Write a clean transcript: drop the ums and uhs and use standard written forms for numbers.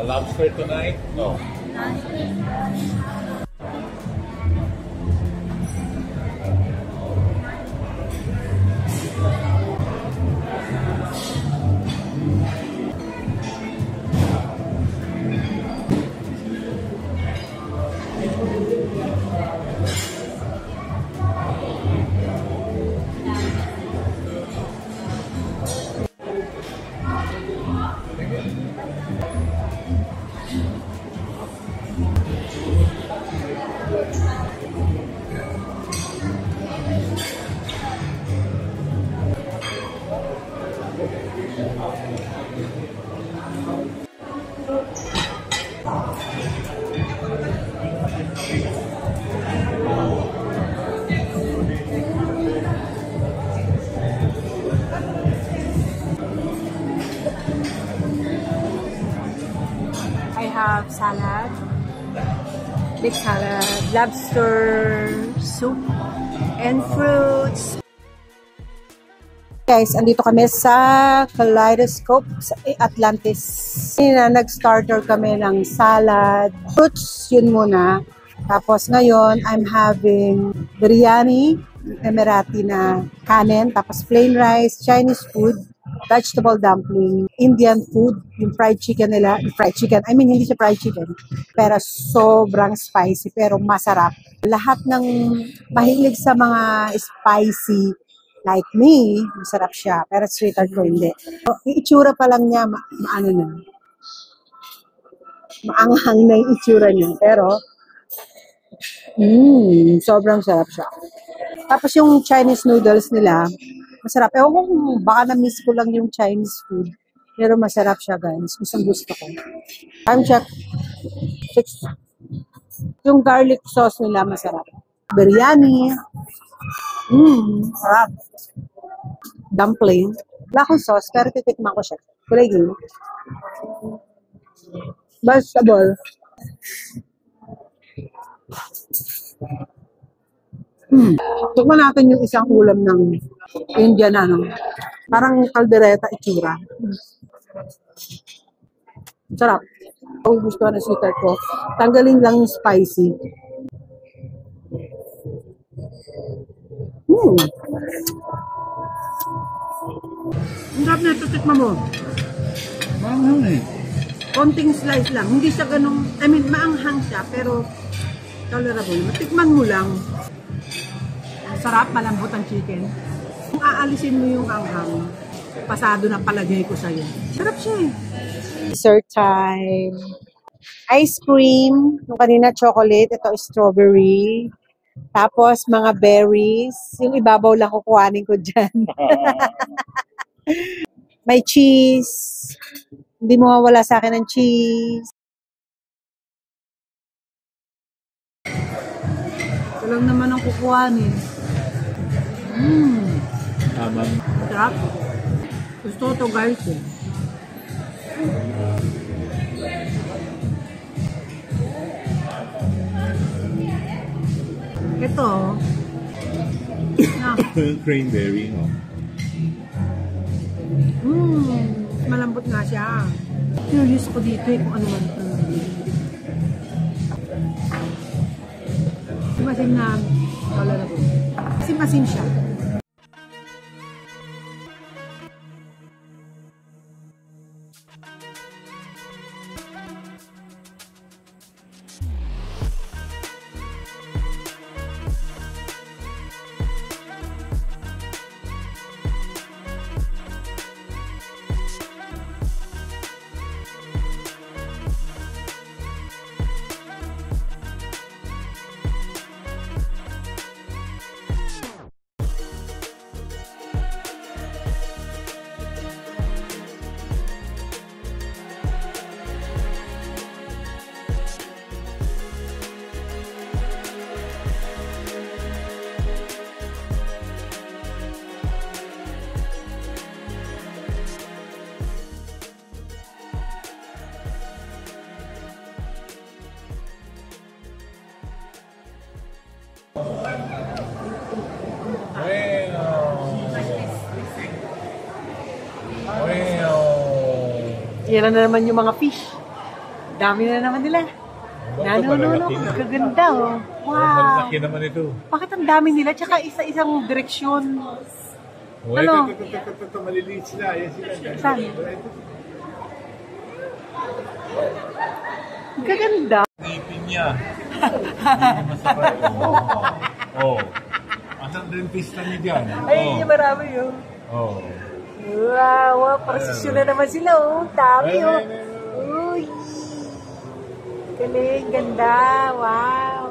A lobster tonight? No. I have salad, big salad, lobster soup, and fruits. Guys, andito kami sa Kaleidoscope sa Atlantis. Nag-starter kami ng salad, fruits, yun muna. Tapos ngayon, I'm having biryani, Emirati na kanin, tapos plain rice, Chinese food, vegetable dumpling, Indian food, yung fried chicken nila, hindi siya fried chicken, pero sobrang spicy, pero masarap. Lahat ng mahilig sa mga spicy, like me, masarap siya, pero sweetheart ko hindi. So, yung itsura pa lang niya, maanghang na yung itsura niya, pero sobrang sarap siya. Tapos yung Chinese noodles nila, masarap. Ewan ko kung baka na-miss ko lang yung Chinese food. Pero masarap siya, guys. Gusto ko. Time check. 6. Yung garlic sauce nila, masarap. Biryani. Sarap. Dumpling. Wala akong sauce, pero titikman ko siya. Kulay green. Vegetable. Tukman natin yung isang ulam ng Indian, parang kaldereta itsura. Sarap. Gusto na sweetheart ko. Tanggalin lang yung spicy. Ang sarap na ito, tikman mo. Maanghang eh. Konting slice lang. Hindi siya ganun, maanghang siya, pero tolerable. Matikman mo lang. Sarap, malambot ang chicken. Kung aalisin mo yung anghang, pasado na palagay ko sa'yo. Sarap siya eh. Dessert time. Ice cream. Yung kanina chocolate, ito strawberry. Tapos mga berries. Yung ibabaw lang kukuhanin ko dyan. May cheese. Hindi mo mawala sa akin ng cheese. Ito lang naman ang kukuhanin. Tama. Sarap. Gusto ko to guys eh. Ito. Cranberry, no? Malambot nga siya. Curious ko dito eh kung ano man ito. Masin na wala na po. Masin siya. Yan na naman yung mga fish. Dami na naman nila. Nanonono. Kaganda oh. Wow. Laki naman ito. Bakit ang dami nila? Tsaka isa-isang direksyon. Ano? Ito, maliliit sila. Ayan sila. Saan? Kaganda. Ngipin niya. Masarap. Oh. Asang dentista niya dyan? Ay, marami yun. Oh. Wow, prosesyon na naman sila oh. Dami oh. Uy. Galing, ganda. Wow.